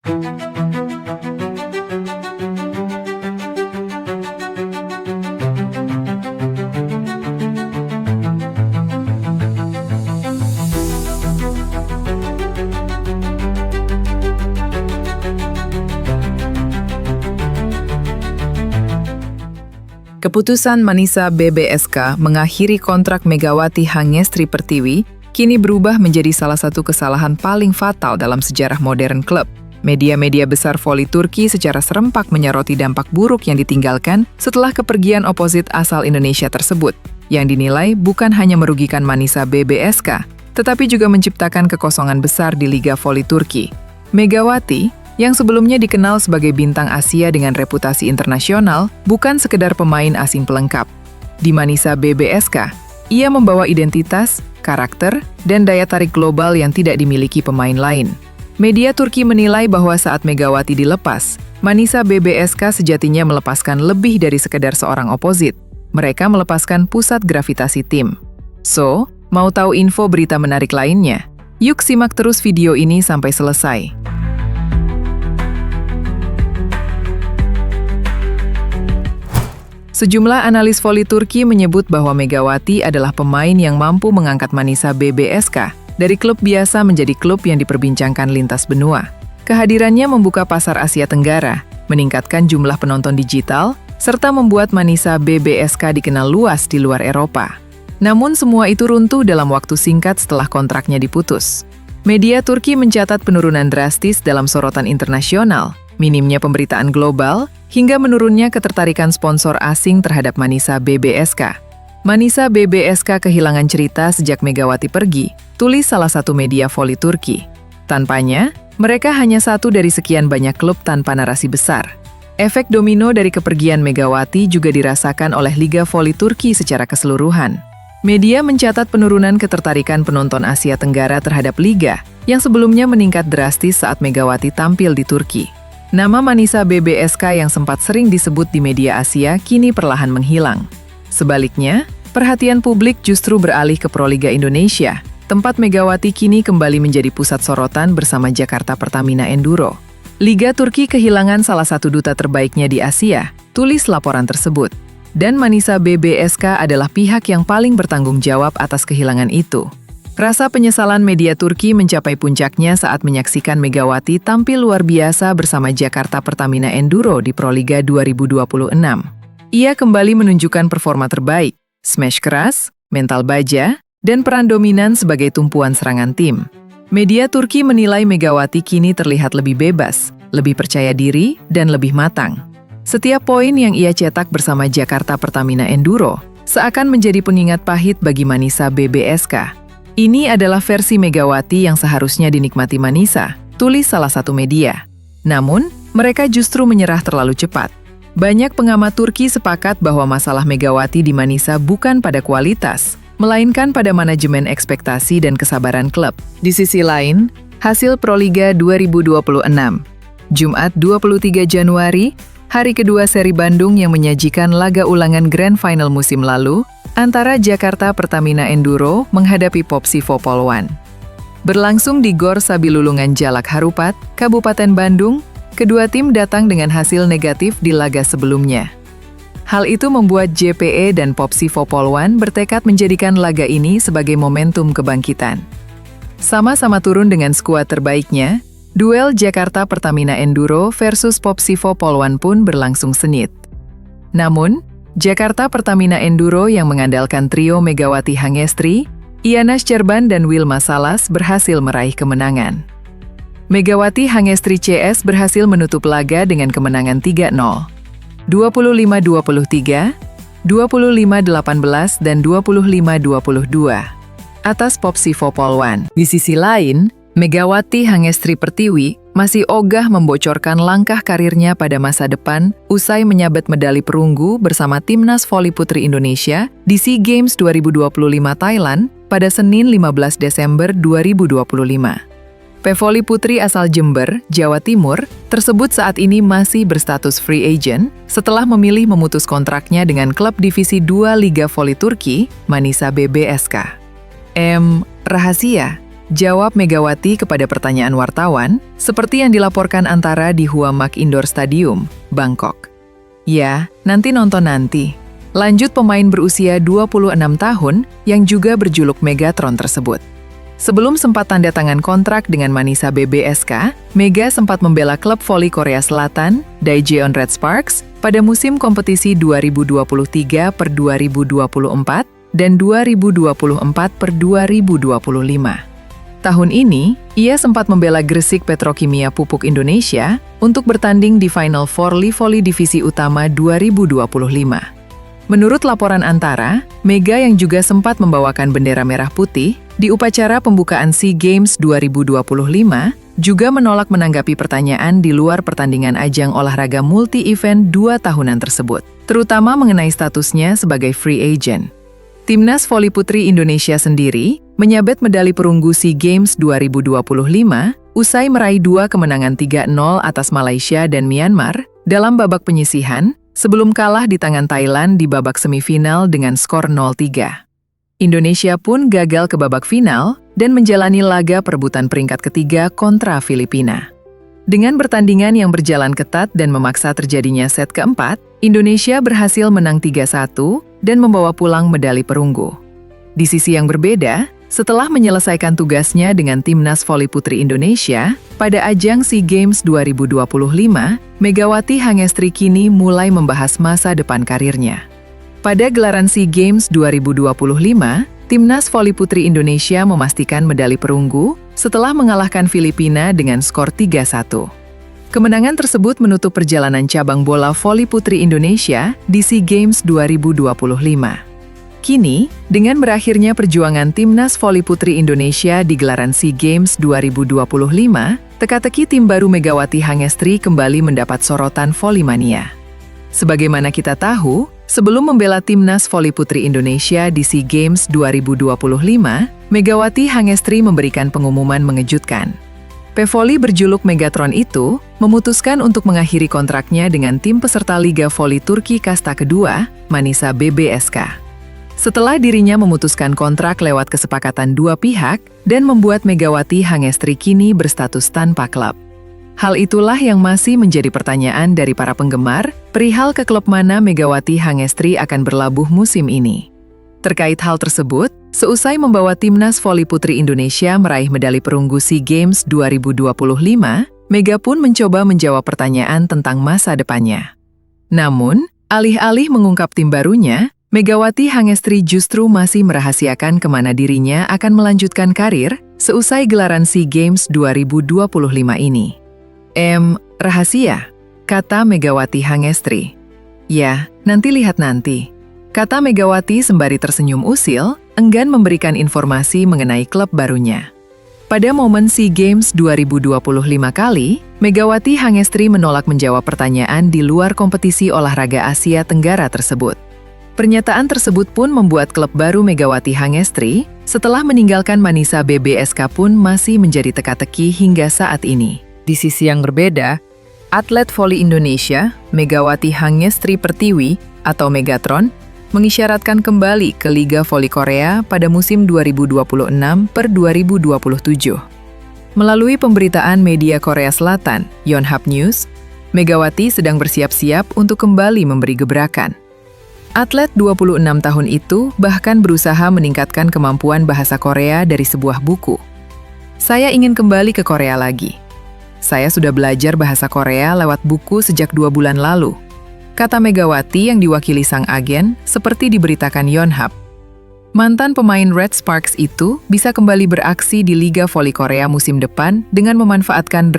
Keputusan Manisa BBSK mengakhiri kontrak Megawati Hangestri Pertiwi kini berubah menjadi salah satu kesalahan paling fatal dalam sejarah modern klub. Media-media besar voli Turki secara serempak menyoroti dampak buruk yang ditinggalkan setelah kepergian oposit asal Indonesia tersebut, yang dinilai bukan hanya merugikan Manisa BBSK, tetapi juga menciptakan kekosongan besar di Liga Voli Turki. Megawati, yang sebelumnya dikenal sebagai bintang Asia dengan reputasi internasional, bukan sekedar pemain asing pelengkap. Di Manisa BBSK, ia membawa identitas, karakter, dan daya tarik global yang tidak dimiliki pemain lain. Media Turki menilai bahwa saat Megawati dilepas, Manisa BBSK sejatinya melepaskan lebih dari sekedar seorang oposit. Mereka melepaskan pusat gravitasi tim. So, mau tahu info berita menarik lainnya? Yuk simak terus video ini sampai selesai. Sejumlah analis voli Turki menyebut bahwa Megawati adalah pemain yang mampu mengangkat Manisa BBSK dari klub biasa menjadi klub yang diperbincangkan lintas benua. Kehadirannya membuka pasar Asia Tenggara, meningkatkan jumlah penonton digital, serta membuat Manisa BBSK dikenal luas di luar Eropa. Namun semua itu runtuh dalam waktu singkat setelah kontraknya diputus. Media Turki mencatat penurunan drastis dalam sorotan internasional, minimnya pemberitaan global, hingga menurunnya ketertarikan sponsor asing terhadap Manisa BBSK. Manisa BBSK kehilangan cerita sejak Megawati pergi, tulis salah satu media voli Turki. Tanpanya, mereka hanya satu dari sekian banyak klub tanpa narasi besar. Efek domino dari kepergian Megawati juga dirasakan oleh Liga Voli Turki secara keseluruhan. Media mencatat penurunan ketertarikan penonton Asia Tenggara terhadap liga, yang sebelumnya meningkat drastis saat Megawati tampil di Turki. Nama Manisa BBSK yang sempat sering disebut di media Asia kini perlahan menghilang. Sebaliknya, perhatian publik justru beralih ke Proliga Indonesia, tempat Megawati kini kembali menjadi pusat sorotan bersama Jakarta Pertamina Enduro. Liga Turki kehilangan salah satu duta terbaiknya di Asia, tulis laporan tersebut. Dan Manisa BBSK adalah pihak yang paling bertanggung jawab atas kehilangan itu. Rasa penyesalan media Turki mencapai puncaknya saat menyaksikan Megawati tampil luar biasa bersama Jakarta Pertamina Enduro di Proliga 2026. Ia kembali menunjukkan performa terbaik, smash keras, mental baja, dan peran dominan sebagai tumpuan serangan tim. Media Turki menilai Megawati kini terlihat lebih bebas, lebih percaya diri, dan lebih matang. Setiap poin yang ia cetak bersama Jakarta Pertamina Enduro seakan menjadi pengingat pahit bagi Manisa BBSK. Ini adalah versi Megawati yang seharusnya dinikmati Manisa, tulis salah satu media. Namun, mereka justru menyerah terlalu cepat. Banyak pengamat Turki sepakat bahwa masalah Megawati di Manisa bukan pada kualitas, melainkan pada manajemen ekspektasi dan kesabaran klub. Di sisi lain, hasil Proliga 2026. Jumat 23 Januari, hari kedua seri Bandung yang menyajikan laga ulangan Grand Final musim lalu, antara Jakarta Pertamina Enduro menghadapi Popsivo Polwan. Berlangsung di Gor Sabilulungan Jalak Harupat, Kabupaten Bandung, kedua tim datang dengan hasil negatif di laga sebelumnya. Hal itu membuat JPE dan Popsivo Polwan bertekad menjadikan laga ini sebagai momentum kebangkitan. Sama-sama turun dengan skuad terbaiknya, duel Jakarta Pertamina Enduro versus Popsivo Polwan pun berlangsung sengit. Namun, Jakarta Pertamina Enduro yang mengandalkan trio Megawati Hangestri, Iana Scerban dan Wilma Salas berhasil meraih kemenangan. Megawati Hangestri CS berhasil menutup laga dengan kemenangan 3-0, 25-23, 25-18 dan 25-22 atas Popsivo Polwan. Di sisi lain, Megawati Hangestri Pertiwi masih ogah membocorkan langkah karirnya pada masa depan usai menyabet medali perunggu bersama Timnas Voli Putri Indonesia di SEA Games 2025 Thailand pada Senin 15 Desember 2025. Pevoli Putri asal Jember, Jawa Timur, tersebut saat ini masih berstatus free agent setelah memilih memutus kontraknya dengan klub Divisi 2 Liga Voli Turki, Manisa BBSK. Rahasia, Jawab Megawati kepada pertanyaan wartawan, seperti yang dilaporkan Antara di Hua Mak Indoor Stadium, Bangkok. Ya, nanti nonton nanti. Lanjut pemain berusia 26 tahun yang juga berjuluk Megatron tersebut. Sebelum sempat tanda tangan kontrak dengan Manisa BBSK, Mega sempat membela klub voli Korea Selatan, Daejeon Red Sparks, pada musim kompetisi 2023 per 2024 dan 2024 per 2025. Tahun ini, ia sempat membela Gresik Petrokimia Pupuk Indonesia untuk bertanding di Final Four Voli Divisi Utama 2025. Menurut laporan Antara, Mega yang juga sempat membawakan bendera merah putih di upacara pembukaan SEA Games 2025 juga menolak menanggapi pertanyaan di luar pertandingan ajang olahraga multi-event 2 tahunan tersebut, terutama mengenai statusnya sebagai free agent. Timnas Voli Putri Indonesia sendiri menyabet medali perunggu SEA Games 2025 usai meraih 2 kemenangan 3-0 atas Malaysia dan Myanmar dalam babak penyisihan sebelum kalah di tangan Thailand di babak semifinal dengan skor 0-3. Indonesia pun gagal ke babak final dan menjalani laga perebutan peringkat ketiga kontra Filipina. Dengan pertandingan yang berjalan ketat dan memaksa terjadinya set keempat, Indonesia berhasil menang 3-1 dan membawa pulang medali perunggu. Di sisi yang berbeda, setelah menyelesaikan tugasnya dengan Timnas Voli Putri Indonesia, pada ajang SEA Games 2025, Megawati Hangestri kini mulai membahas masa depan karirnya. Pada gelaran SEA Games 2025, Timnas Voli Putri Indonesia memastikan medali perunggu setelah mengalahkan Filipina dengan skor 3-1. Kemenangan tersebut menutup perjalanan cabang bola voli putri Indonesia di SEA Games 2025. Kini, dengan berakhirnya perjuangan Timnas Voli Putri Indonesia di gelaran SEA Games 2025, teka-teki tim baru Megawati Hangestri kembali mendapat sorotan volimania. Sebagaimana kita tahu, sebelum membela Timnas Voli Putri Indonesia di SEA Games 2025, Megawati Hangestri memberikan pengumuman mengejutkan. Pevoli berjuluk Megatron itu memutuskan untuk mengakhiri kontraknya dengan tim peserta Liga Voli Turki Kasta kedua, Manisa BBSK. Setelah dirinya memutuskan kontrak lewat kesepakatan dua pihak dan membuat Megawati Hangestri kini berstatus tanpa klub. Hal itulah yang masih menjadi pertanyaan dari para penggemar perihal ke klub mana Megawati Hangestri akan berlabuh musim ini. Terkait hal tersebut, seusai membawa Timnas Voli Putri Indonesia meraih medali perunggu SEA Games 2025, Mega pun mencoba menjawab pertanyaan tentang masa depannya. Namun, alih-alih mengungkap tim barunya, Megawati Hangestri justru masih merahasiakan kemana dirinya akan melanjutkan karir seusai gelaran SEA Games 2025 ini. Rahasia, kata Megawati Hangestri. Ya, nanti lihat nanti. Kata Megawati sembari tersenyum usil, enggan memberikan informasi mengenai klub barunya. Pada momen SEA Games 2025 kali, Megawati Hangestri menolak menjawab pertanyaan di luar kompetisi olahraga Asia Tenggara tersebut. Pernyataan tersebut pun membuat klub baru Megawati Hangestri, setelah meninggalkan Manisa BBSK pun masih menjadi teka-teki hingga saat ini. Di sisi yang berbeda, atlet voli Indonesia, Megawati Hangestri Pertiwi atau Megatron, mengisyaratkan kembali ke Liga Voli Korea pada musim 2026 per 2027. Melalui pemberitaan media Korea Selatan, Yonhap News, Megawati sedang bersiap-siap untuk kembali memberi gebrakan. Atlet 26 tahun itu bahkan berusaha meningkatkan kemampuan bahasa Korea dari sebuah buku. Saya ingin kembali ke Korea lagi. Saya sudah belajar bahasa Korea lewat buku sejak 2 bulan lalu, kata Megawati yang diwakili sang agen, seperti diberitakan Yonhap. Mantan pemain Red Sparks itu bisa kembali beraksi di Liga Voli Korea musim depan dengan memanfaatkan